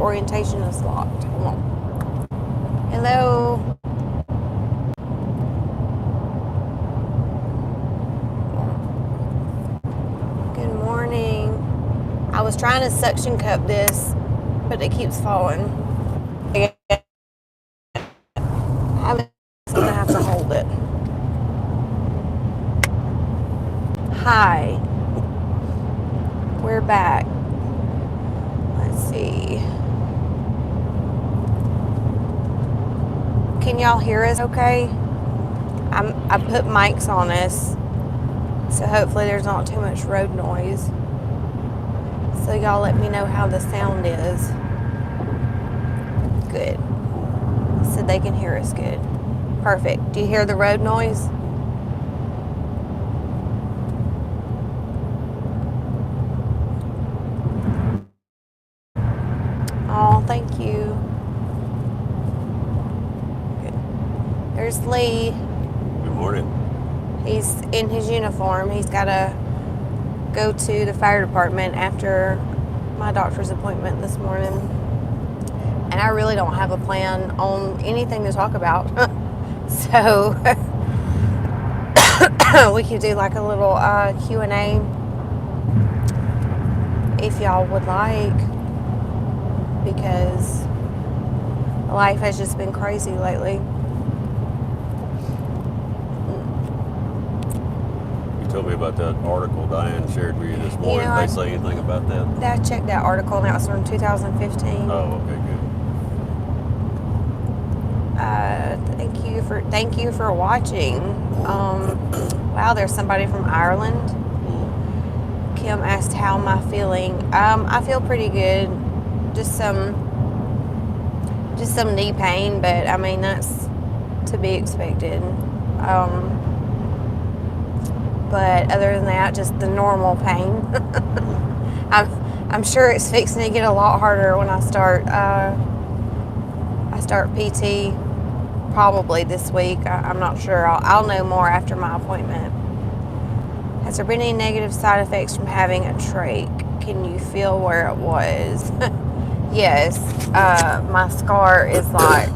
orientation is locked. Hold on. Hello. Good morning. I was trying to suction cup this, but it keeps falling. I'm going to have to hold it. Hi. We're back. Let's see. Can y'all hear us okay? I put mics on us, so hopefully there's not too much road noise. So y'all let me know how the sound is. Good. So they can hear us good. Perfect. Do you hear the road noise? Oh, thank you. Good. There's Lee. Good morning. He's in his uniform. He's got to go to the fire department after my doctor's appointment this morning. And I really don't have a plan on anything to talk about. So we could do like a little Q&A if y'all would like, because life has just been crazy lately. You told me about that article Diane shared with you this morning. Did they say anything about that? I checked that article, and that was from 2015. Oh, okay, good. Thank you for watching. Wow, there's somebody from Ireland. Kim asked, how am I feeling? I feel pretty good. Just some knee pain, but I mean, that's to be expected. But other than that, just the normal pain. I'm sure it's fixing to get a lot harder when I start PT probably this week. I'm not sure. I'll know more after my appointment. Has there been any negative side effects from having a trach? Can you feel where it was? Yes. My scar is like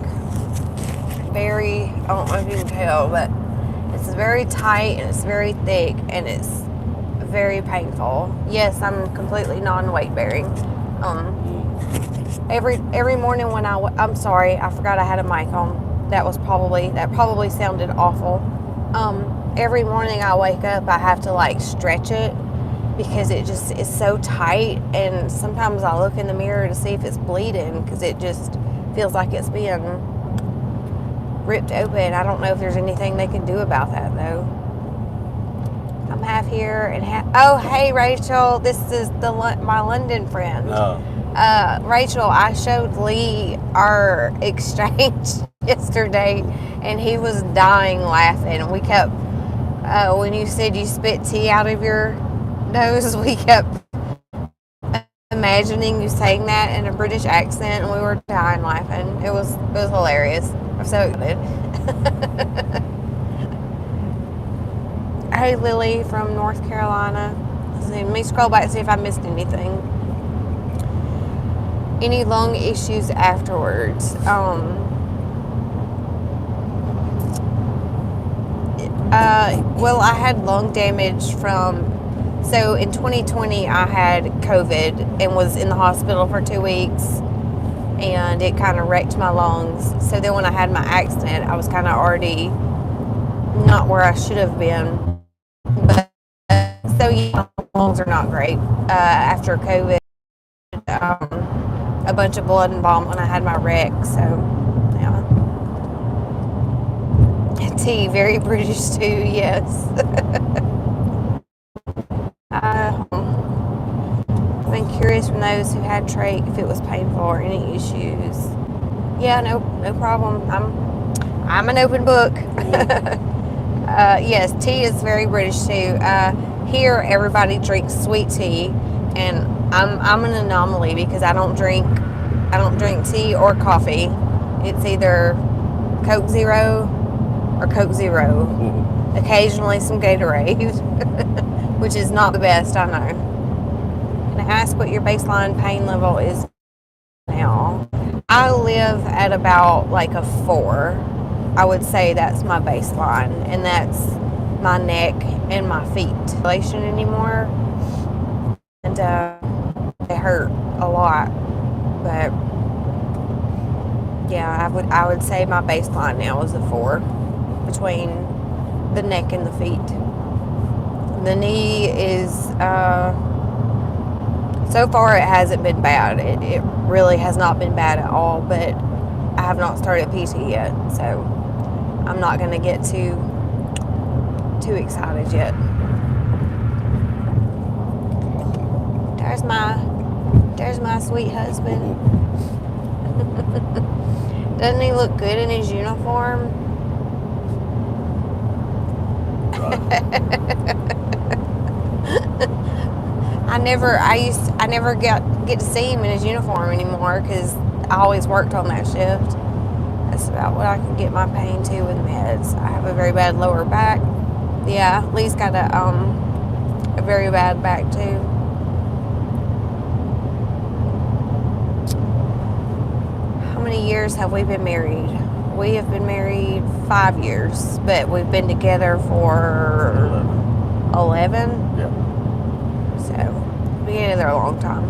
very, I don't know if you can tell, but it's very tight and it's very thick and it's very painful. Yes, I'm completely non-weight bearing. Every morning when I'm sorry, I forgot I had a mic on. That probably sounded awful. Every morning I wake up, I have to like stretch it because it just is so tight, and sometimes I look in the mirror to see if it's bleeding because it just feels like it's being ripped open. I don't know if there's anything they can do about that though. I'm half here and half. Oh, hey Rachel, this is my London friend. Oh. Rachel, I showed Lee our exchange yesterday, and he was dying laughing. We kept, when you said you spit tea out of your nose, we kept imagining you saying that in a British accent, and we were dying laughing. It was hilarious. I'm so excited. Hey Lily from North Carolina. Let me scroll back and see if I missed anything. Any lung issues afterwards? Well, I had lung damage so in 2020 I had COVID and was in the hospital for 2 weeks, and it kind of wrecked my lungs. So then when I had my accident, I was kind of already not where I should have been. But so yeah, my lungs are not great. After COVID, a bunch of blood and vomit when I had my wreck. So yeah. Tea, very British too, yes. I've been curious from those who had trach if it was painful or any issues. Yeah, no problem. I'm an open book. Yes, tea is very British too. Here, everybody drinks sweet tea, and I'm an anomaly because I don't drink tea or coffee. It's either Coke Zero or Coke Zero. Occasionally some Gatorade, which is not the best, I know. Can I ask what your baseline pain level is now? I live at about like a 4. I would say that's my baseline, and that's my neck and my feet. Relation anymore, and they hurt a lot. But yeah, I would say my baseline now is a 4 between the neck and the feet. The knee is so far it hasn't been bad. It really has not been bad at all, but I have not started PT yet, so I'm not going to get too excited yet. There's my sweet husband. Doesn't he look good in his uniform? I never get to see him in his uniform anymore because I always worked on that shift. That's about what I can get my pain to with meds. I have a very bad lower back. Yeah, Lee's got a very bad back too. How many years have we been married? We have been married 5 years, but we've been together for 11. Yeah. So we've been together a long time.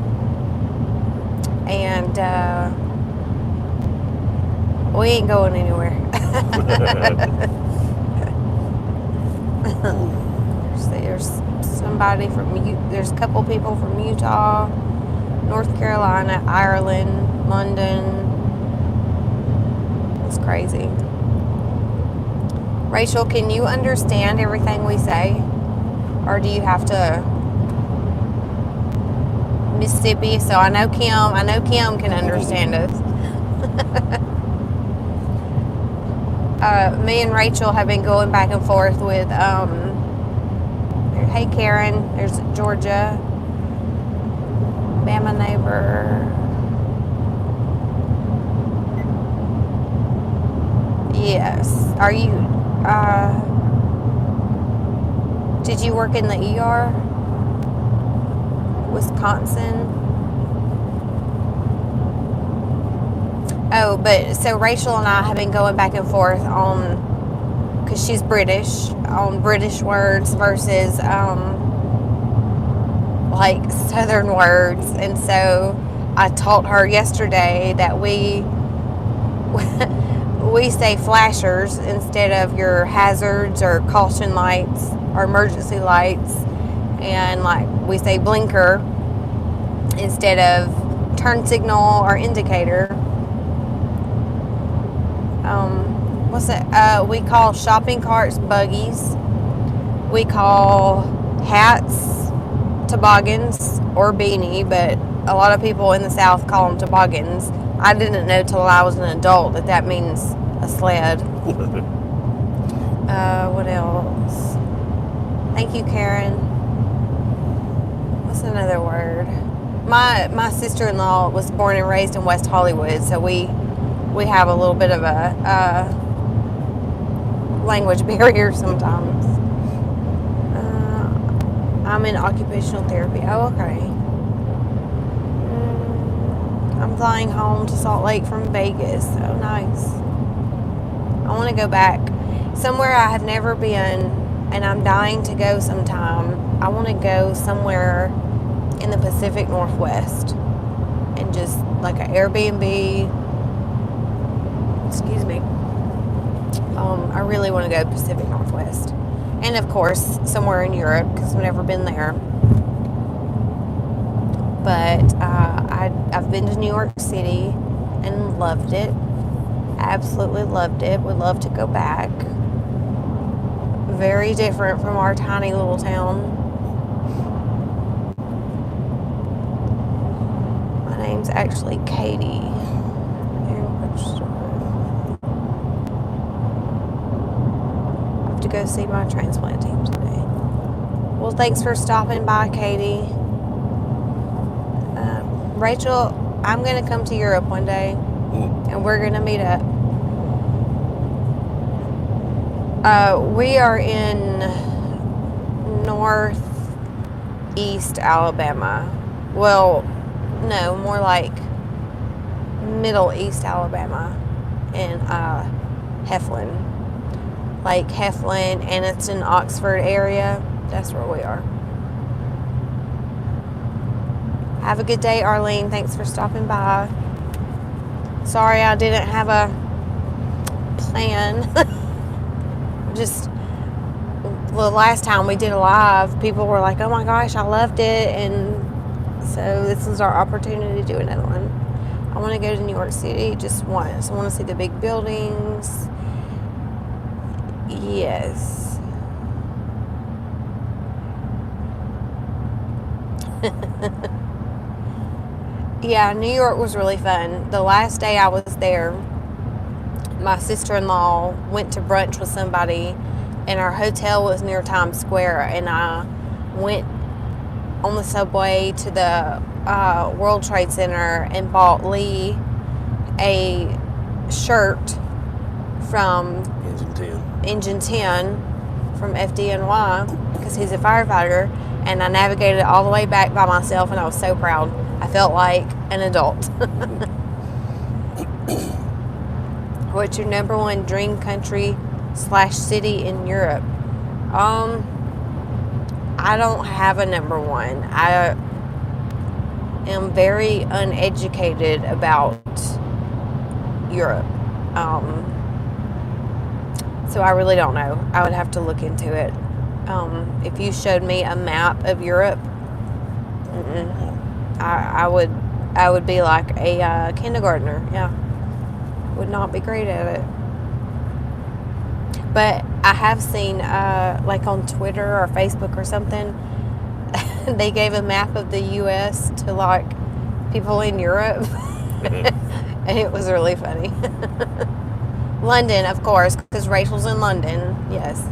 And we ain't going anywhere. There's somebody there's a couple people from Utah, North Carolina, Ireland, London. It's crazy. Rachel, can you understand everything we say? Or do you have to Mississippi? So I know Kim can understand us. Me and Rachel have been going back and forth with hey Karen, there's Georgia, Bama neighbor. Yes. Are you did you work in the ER? Wisconsin? Oh, but so Rachel and I have been going back and forth on, because she's British, on British words versus like Southern words. And so I taught her yesterday that we say flashers instead of your hazards or caution lights or emergency lights, and like we say blinker instead of turn signal or indicator. What's it? We call shopping carts buggies. We call hats toboggans or beanie, but a lot of people in the South call them toboggans. I didn't know till I was an adult that means a sled. What else? Thank you, Karen. What's another word? My sister-in-law was born and raised in West Hollywood, so we have a little bit of a language barrier sometimes. I'm in occupational therapy. Oh, okay. I'm flying home to Salt Lake from Vegas. Oh, nice. I want to go back somewhere I have never been, and I'm dying to go sometime. I want to go somewhere in the Pacific Northwest and just like an Airbnb. Excuse me. I really want to go Pacific Northwest. And of course, somewhere in Europe, because I've never been there. But I've been to New York City and loved it. Absolutely loved it. Would love to go back. Very different from our tiny little town. My name's actually Katie. To go see my transplant team today. Well, thanks for stopping by, Katie. Rachel, I'm going to come to Europe one day, and we're going to meet up. We are in northeast Alabama. Well, no, more like Middle East Alabama in Heflin. Like Heflin, Anniston, Oxford area. That's where we are. Have a good day, Arlene. Thanks for stopping by. Sorry I didn't have a plan. Just the last time we did a live, people were like, oh my gosh, I loved it. And so this is our opportunity to do another one. I want to go to New York City just once. I want to see the big buildings. Yes. Yeah, New York was really fun. The last day I was there, my sister-in-law went to brunch with somebody, and our hotel was near Times Square, and I went on the subway to the World Trade Center and bought Lee a shirt from Engine 10 from FDNY because he's a firefighter, and I navigated all the way back by myself, and I was so proud. I felt like an adult. What's your number one dream country / city in Europe? I don't have a number one. I am very uneducated about Europe. So I really don't know. I would have to look into it. If you showed me a map of Europe, I would be like a kindergartner. Yeah, would not be great at it. But I have seen, like on Twitter or Facebook or something, they gave a map of the U.S. to like people in Europe, and it was really funny. London, of course, because Rachel's in London. Yes.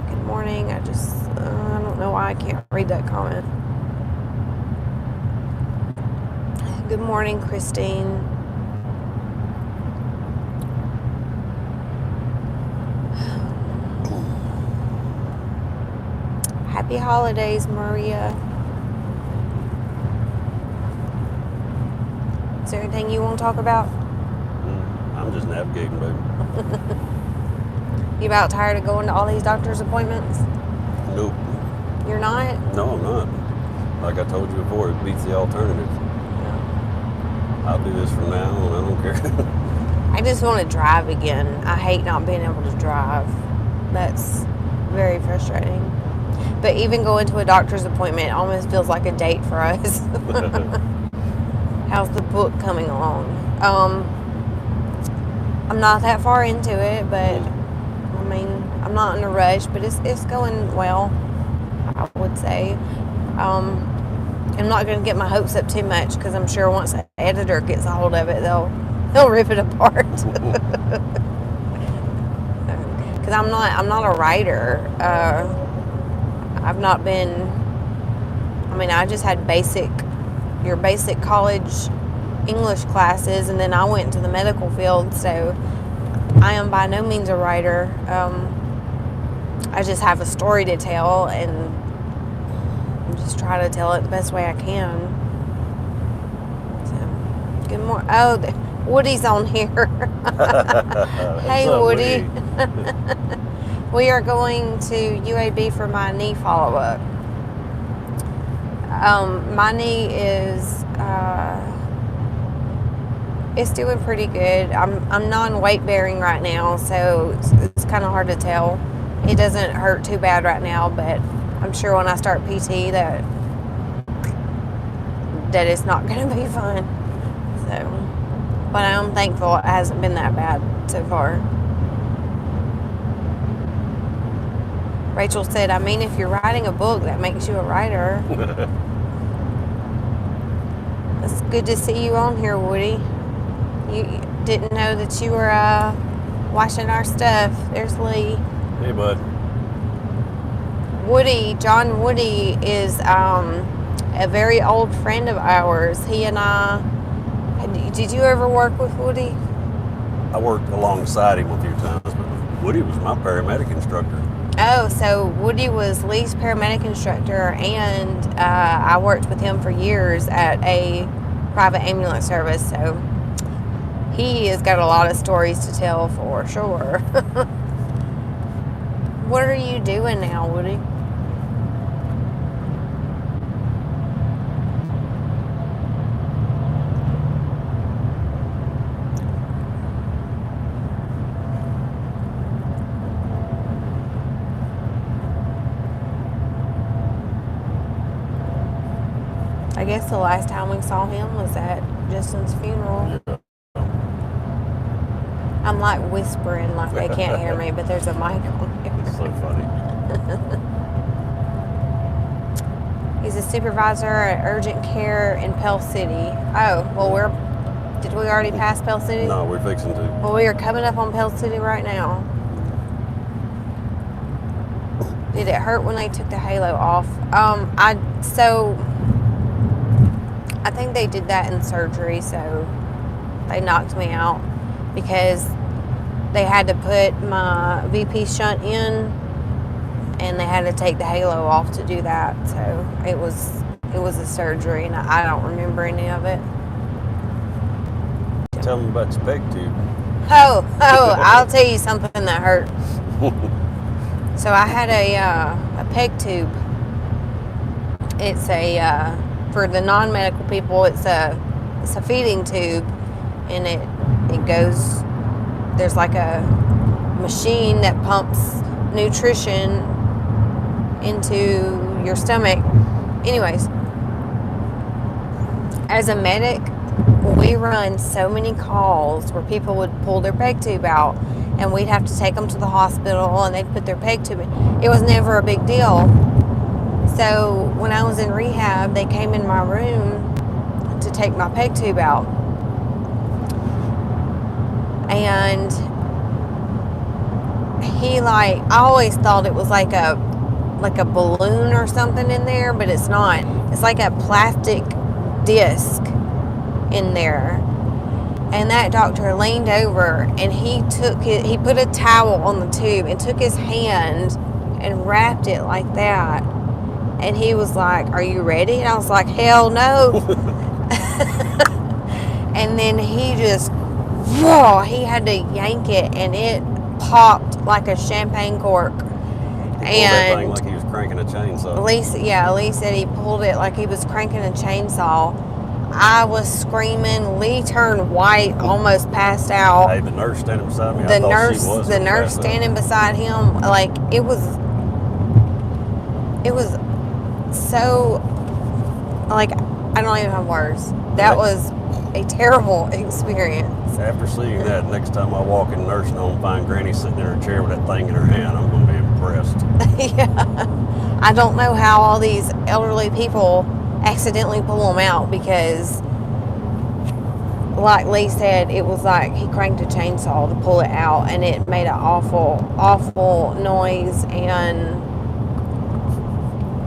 Good morning. I don't know why I can't read that comment. Good morning, Christine. Happy holidays, Maria. Is there anything you want to talk about? I'm just navigating, baby. You about tired of going to all these doctor's appointments? Nope. You're not? No, I'm not. Like I told you before, it beats the alternative. Yeah. I'll do this from now on. I don't care. I just want to drive again. I hate not being able to drive. That's very frustrating. But even going to a doctor's appointment almost feels like a date for us. How's the book coming along? I'm not that far into it, but I mean, I'm not in a rush, but it's going well, I would say. I'm not going to get my hopes up too much because I'm sure once the editor gets a hold of it, they'll rip it apart. Because I'm not a writer. I've not been. I mean, I just had your basic college English classes, and then I went into the medical field, so I am by no means a writer. I just have a story to tell, and I'm just trying to tell it the best way I can. So, good morning. Oh, Woody's on here. Hey, Woody. We are going to UAB for my knee follow-up. My knee is it's doing pretty good. I'm non-weight bearing right now, so it's kind of hard to tell. It doesn't hurt too bad right now, but I'm sure when I start PT that it's not going to be fun. So, but I'm thankful it hasn't been that bad so far. Rachel said, I mean, if you're writing a book, that makes you a writer. It's good to see you on here, Woody. You didn't know that you were watching our stuff. There's Lee. Hey, bud. John Woody is a very old friend of ours. He and I, did you ever work with Woody? I worked alongside him a few times, but Woody was my paramedic instructor. Oh, so Woody was Lee's paramedic instructor, and I worked with him for years at a private ambulance service, so he has got a lot of stories to tell for sure. What are you doing now, Woody? I guess the last time we saw him was at Justin's funeral. Yeah. I'm like whispering like they can't hear me, but there's a mic on here. It's so funny. He's a supervisor at urgent care in Pell City. Oh, well, did we already pass Pell City? No, we're fixing to. Well, we are coming up on Pell City right now. Did it hurt when they took the halo off? I think they did that in surgery, so they knocked me out because they had to put my VP shunt in and they had to take the halo off to do that. So it was a surgery and I don't remember any of it. Tell them about your peg tube. Oh, I'll tell you something that hurt. So I had a peg tube. It's for the non-medical people, it's a feeding tube, and it goes. There's like a machine that pumps nutrition into your stomach. Anyways, as a medic, we run so many calls where people would pull their peg tube out, and we'd have to take them to the hospital, and they'd put their peg tube in. It was never a big deal. So when I was in rehab, they came in my room to take my peg tube out. And I always thought it was like a balloon or something in there, but it's not. It's like a plastic disc in there. And that doctor leaned over and he put a towel on the tube and took his hand and wrapped it like that. And he was like, "Are you ready?" And I was like, "Hell no." And then he had to yank it and it popped like a champagne cork. That thing like he was cranking a chainsaw. Lee said he pulled it like he was cranking a chainsaw. I was screaming. Lee turned white, almost passed out. Hey, the nurse standing beside me. The nurse standing beside him, like it was so, like, I don't even have words. That was a terrible experience. After seeing that, next time I walk in the nursing home and find Granny sitting in her chair with that thing in her hand, I'm going to be impressed. Yeah. I don't know how all these elderly people accidentally pull them out because, like Lee said, it was like he cranked a chainsaw to pull it out and it made an awful, awful noise. And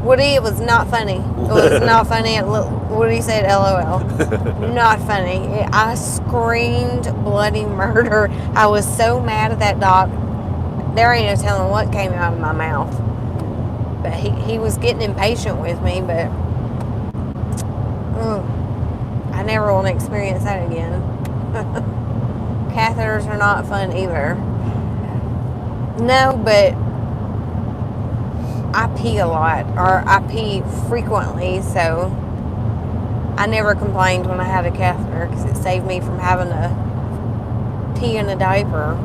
Woody, it was not funny. It was not funny. Woody said LOL. Not funny. I screamed bloody murder. I was so mad at that doc. There ain't no telling what came out of my mouth. But he was getting impatient with me, but I never want to experience that again. Catheters are not fun either. No, but I pee a lot, or I pee frequently, so I never complained when I had a catheter because it saved me from having to pee in a diaper.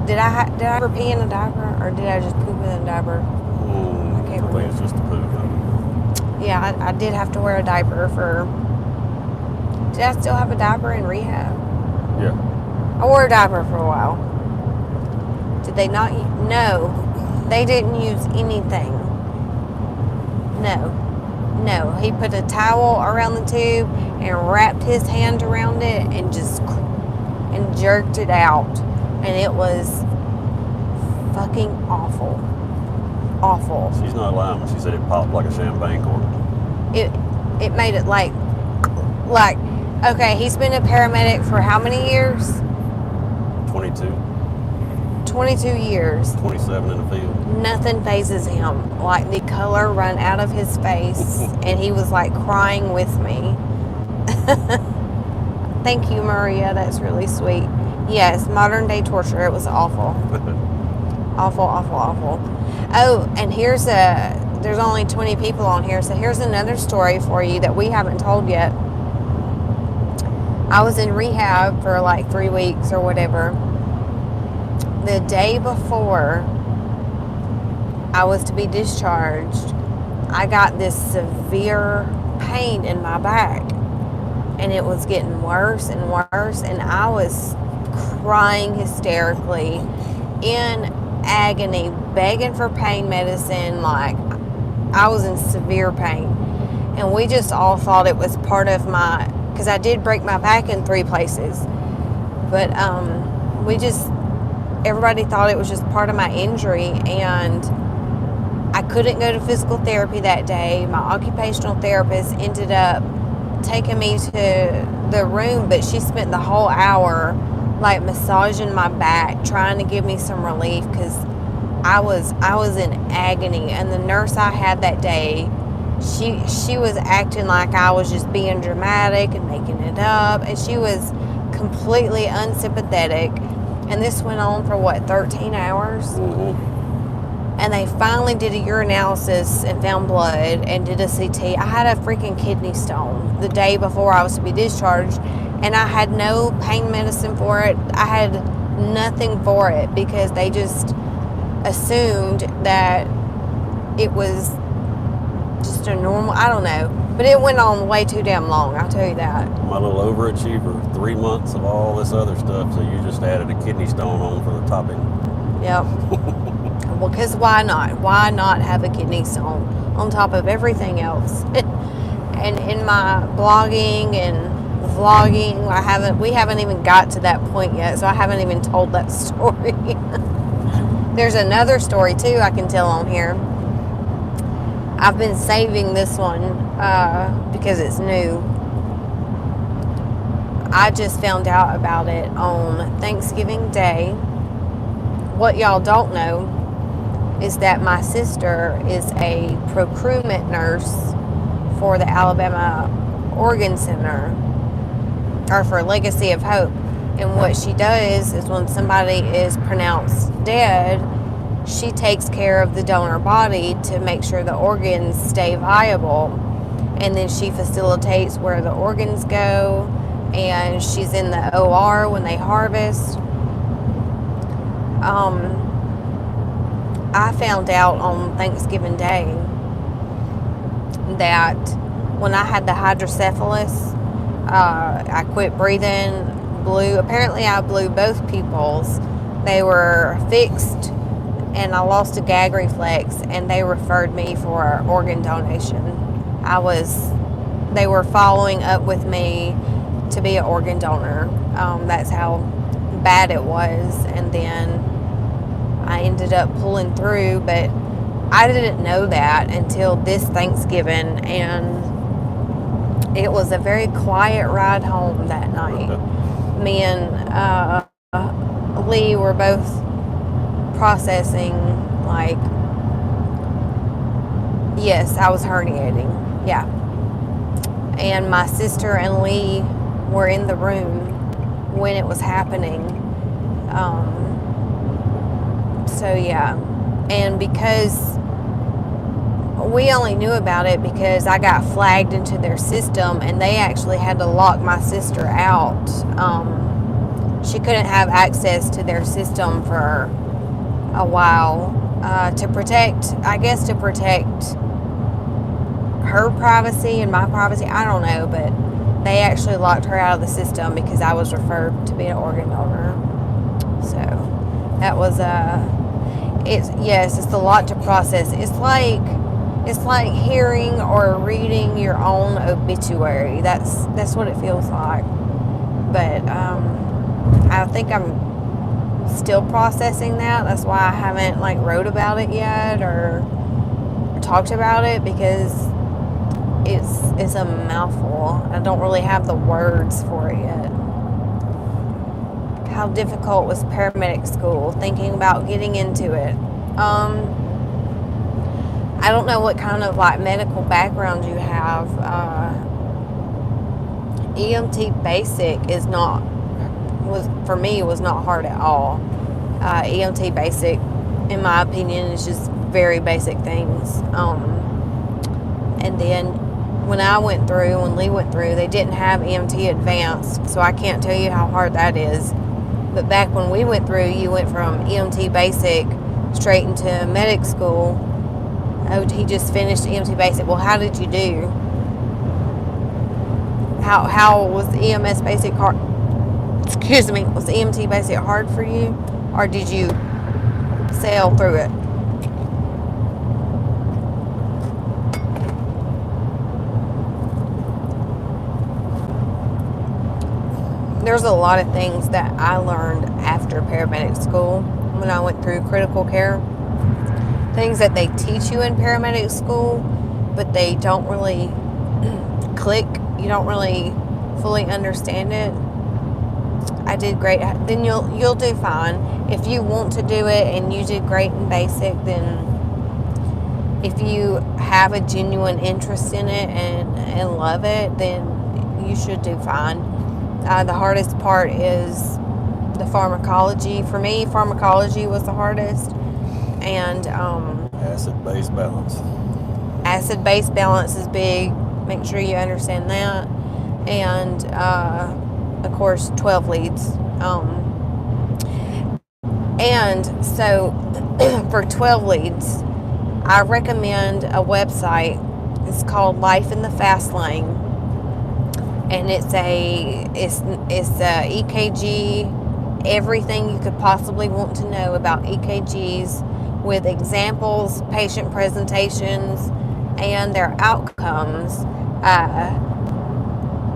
Did I ever pee in a diaper, or did I just poop in a diaper? I can't remember. I think it's just a poop. Yeah, I did have to wear a diaper for. Did I still have a diaper in rehab? Yeah. I wore a diaper for a while. Did they not? No. They didn't use anything. No. He put a towel around the tube and wrapped his hand around it and jerked it out. And it was fucking awful. Awful. She's not lying when she said it popped like a champagne cork. It made it like, okay, he's been a paramedic for how many years? 22. 22 years. 27 in the field. Nothing phases him. Like the color ran out of his face and he was like crying with me. Thank you, Maria. That's really sweet. Yes, modern day torture. It was awful. Awful, awful, awful. Oh, and there's only 20 people on here, so here's another story for you that we haven't told yet. I was in rehab for like 3 weeks or whatever. The day before I was to be discharged, I got this severe pain in my back. And it was getting worse and worse, and I was crying hysterically, in agony, begging for pain medicine. Like, I was in severe pain. And we just all thought it was part of because I did break my back in 3 places. But everybody thought it was just part of my injury, and I couldn't go to physical therapy that day. My occupational therapist ended up taking me to the room, but she spent the whole hour like massaging my back, trying to give me some relief, because I was in agony. And the nurse I had that day, she was acting like I was just being dramatic and making it up, and she was completely unsympathetic. And this went on for 13 hours? Mm-hmm. And they finally did a urinalysis and found blood and did a CT. I had a freaking kidney stone the day before I was to be discharged, and I had no pain medicine for it. I had nothing for it because they just assumed that it was just a normal, I don't know. But it went on way too damn long, I'll tell you that. My little overachiever, 3 months of all this other stuff, so you just added a kidney stone on for the topping. Yep. Well, because why not? Why not have a kidney stone on top of everything else? And in my blogging and vlogging, we haven't even got to that point yet, so I haven't even told that story. There's another story too I can tell on here. I've been saving this one because it's new. I just found out about it on Thanksgiving Day. What y'all don't know is that my sister is a procurement nurse for the Alabama Organ Center, or for Legacy of Hope. And what she does is when somebody is pronounced dead, she takes care of the donor body to make sure the organs stay viable. And then she facilitates where the organs go, and she's in the OR when they harvest. I found out on Thanksgiving Day that when I had the hydrocephalus, I quit breathing, apparently I blew both pupils. They were fixed, and I lost a gag reflex, and they referred me for organ donation. They were following up with me to be an organ donor. That's how bad it was. And then I ended up pulling through, but I didn't know that until this Thanksgiving, and it was a very quiet ride home that night. Me and Lee were both processing, like, yes, I was herniating, yeah. And my sister and Lee were in the room when it was happening. So yeah, and because we only knew about it because I got flagged into their system, and they actually had to lock my sister out. She couldn't have access to their system for a while to protect her privacy and my privacy. I don't know, but they actually locked her out of the system because I was referred to be an organ donor. So that was it's a lot to process. It's like hearing or reading your own obituary. That's what it feels like. But I think I'm still processing that. That's why I haven't wrote about it yet or talked about it, because it's a mouthful. I don't really have the words for it yet. How difficult was paramedic school? Thinking about getting into it. I don't know what kind of medical background you have. EMT basic is not, for me, was not hard at all. EMT basic, in my opinion, is just very basic things. And then when Lee went through, they didn't have EMT advanced, so I can't tell you how hard that is. But back when we went through, you went from EMT basic straight into medic school. Oh, he just finished EMT basic. Well, how did you do? How was the EMS basic hard? Excuse me, was the EMT basic hard for you, or did you sail through it? There's a lot of things that I learned after paramedic school when I went through critical care. Things that they teach you in paramedic school, but they don't really click. You don't really fully understand it. I did great. Then you'll do fine. If you want to do it and you did great in basic, then if you have a genuine interest in it and love it, then you should do fine. The hardest part is the pharmacology. For me, pharmacology was the hardest. And acid-base balance. Acid-base balance is big. Make sure you understand that. And, of course, 12 leads. And so for 12 leads, I recommend a website. It's called Life in the Fast Lane. And it's a EKG, everything you could possibly want to know about EKGs, with examples, patient presentations, and their outcomes.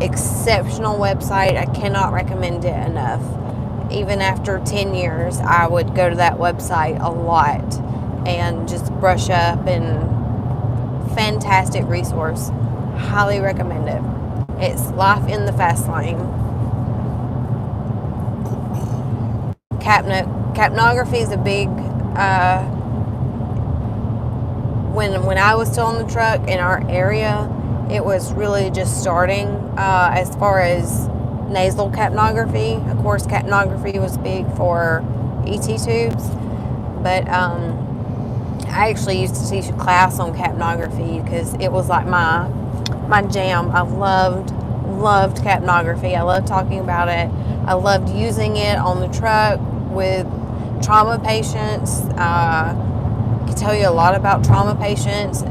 Exceptional website. I cannot recommend it enough. Even after 10 years, I would go to that website a lot and just brush up, and fantastic resource. Highly recommend it. It's Life in the Fast Lane. Capnography is a big, when I was still on the truck in our area, it was really just starting as far as nasal capnography. Of course, capnography was big for ET tubes, but I actually used to teach a class on capnography because it was like my jam. I loved capnography. I loved talking about it. I loved using it on the truck with trauma patients. I can tell you a lot about trauma patients.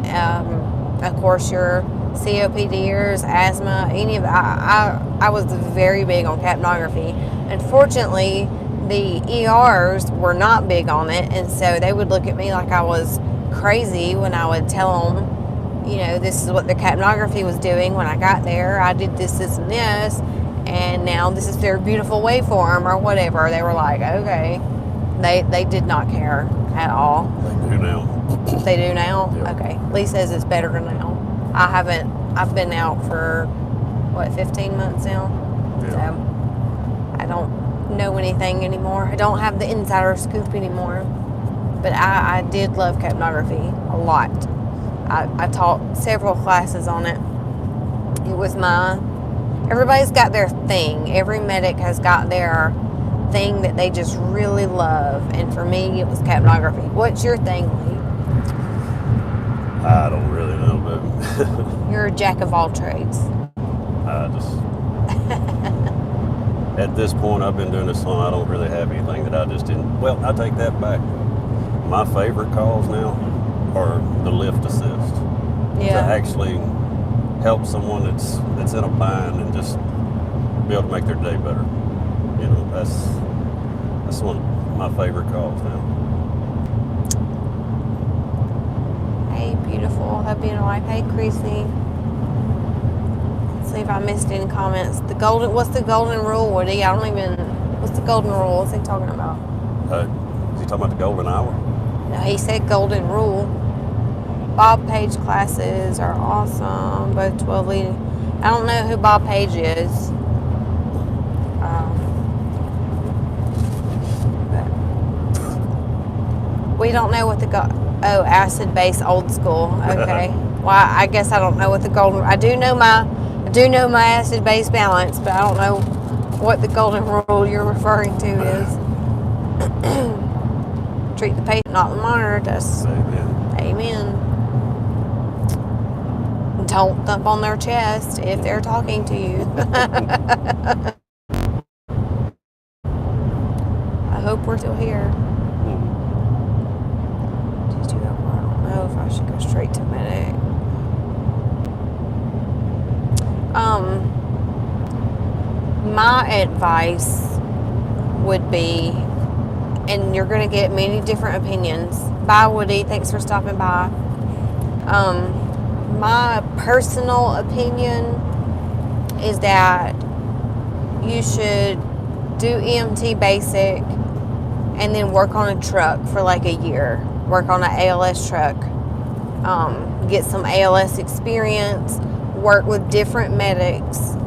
Of course, your COPDers, asthma, any of that. I was very big on capnography. Unfortunately, the ERs were not big on it, and so they would look at me like I was crazy when I would tell them, you know, this is what the capnography was doing when I got there. I did this, this, and this, and now this is their beautiful waveform or whatever. They were like, okay. They did not care at all. They do now. They do now? Yeah. Okay. Lee says it's better now. I've been out for, 15 months now? Yeah. So I don't know anything anymore. I don't have the insider scoop anymore. But I did love capnography a lot. I taught several classes on it. It was everybody's got their thing. Every medic has got their thing that they just really love. And for me, it was capnography. What's your thing, Lee? I don't really know, but You're a jack of all trades. I just at this point, I've been doing this long. I don't really have anything that I just didn't. Well, I take that back. My favorite calls now are the lift assist. To actually help someone that's in a bind and just be able to make their day better. You know, that's one of my favorite calls now. Hey, beautiful hubby and wife. Hey, Creasy. Let's see if I missed any comments. What's the golden rule, Woody? What's the golden rule? What's he talking about? Is he talking about the golden hour? No, he said golden rule. Bob Page classes are awesome. Both 12 leading. I don't know who Bob Page is. We don't know what acid base old school. Okay. Well, I guess I don't know what the golden. I do do know my acid-base balance, but I don't know what the golden rule you're referring to is. Treat the patient, not the monitor. That's amen. Don't thump on their chest if they're talking to you. I hope we're still here. Did you go? I don't know if I should go straight to medic. My advice would be, and you're going to get many different opinions. Bye, Woody. Thanks for stopping by. My personal opinion is that you should do EMT basic and then work on a truck for like a year. Work on an ALS truck. Get some ALS experience. Work with different medics.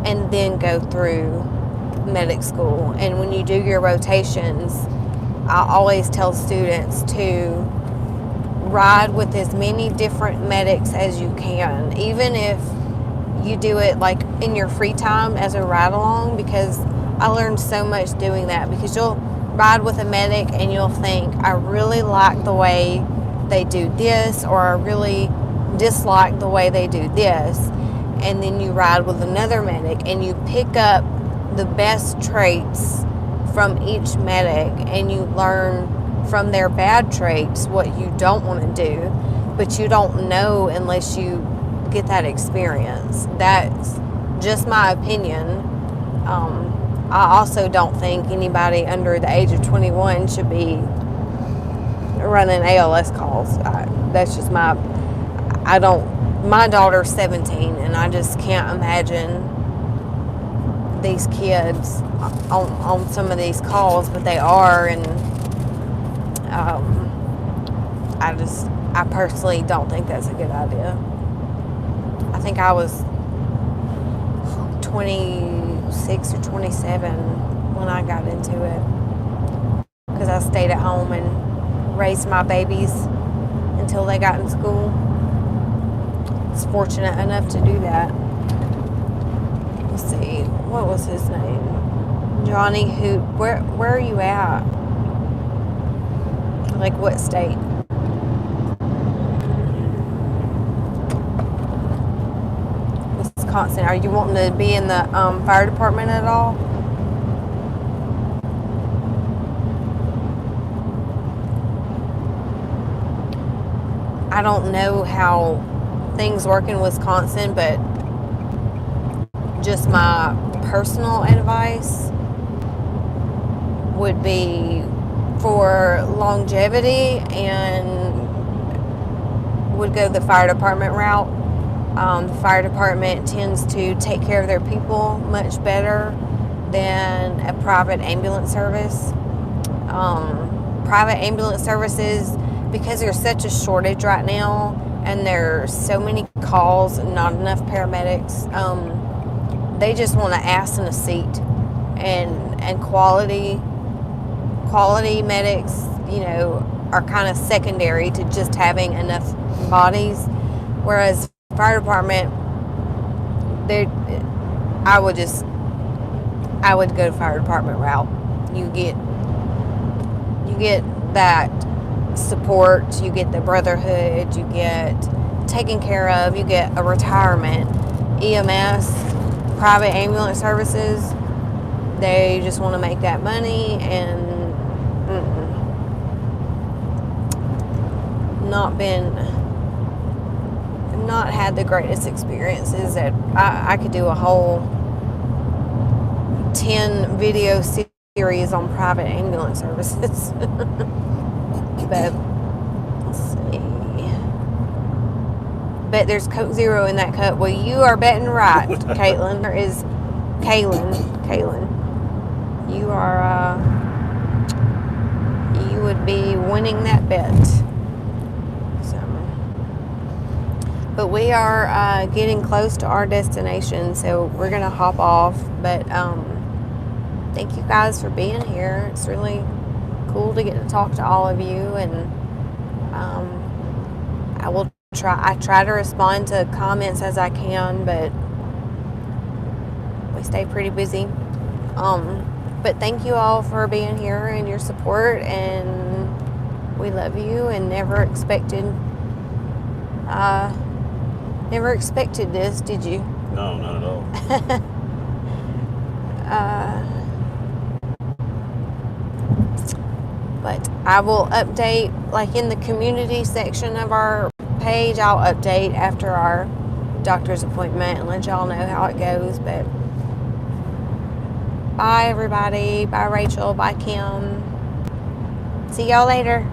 And then go through medic school. And when you do your rotations, I always tell students to ride with as many different medics as you can, even if you do it like in your free time as a ride along, because I learned so much doing that. Because you'll ride with a medic and you'll think, I really like the way they do this, or I really dislike the way they do this. And then you ride with another medic and you pick up the best traits from each medic, and you learn from their bad traits what you don't want to do, but you don't know unless you get that experience. That's just my opinion. I also don't think anybody under the age of 21 should be running ALS calls. That's just my daughter's 17, and I just can't imagine these kids on some of these calls, but they are, and I personally don't think that's a good idea. I think I was 26 or 27 when I got into it, because I stayed at home and raised my babies until they got in school. I was fortunate enough to do that. Let's see, what was his name? Johnny Hoot. Where are you at? Like what state? Wisconsin. Are you wanting to be in the fire department at all? I don't know how things work in Wisconsin, but just my personal advice would be for longevity, and would go the fire department route. The fire department tends to take care of their people much better than a private ambulance service. Private ambulance services, because there's such a shortage right now and there's so many calls and not enough paramedics, they just want an ass in a seat, and quality medics, are kind of secondary to just having enough bodies. Whereas fire department, I would go to fire department route. You get that support, you get the brotherhood, you get taken care of, you get a retirement. EMS, private ambulance services, they just want to make that money, and not had the greatest experiences. That I could do a whole 10 video series on private ambulance services. But let's see. Bet there's Coke Zero in that cup. Well, you are betting right, Caitlin. There is Kaylin. You are you would be winning that bet. But we are getting close to our destination, so we're going to hop off. But thank you guys for being here. It's really cool to get to talk to all of you, and I try to respond to comments as I can, but We stay pretty busy. But thank you all for being here and your support, and we love you, and never expected this, did you? No, not at all. But I will update, like in the community section of our page, I'll update after our doctor's appointment and let y'all know how it goes. But bye, everybody. Bye, Rachel. Bye, Kim. See y'all later.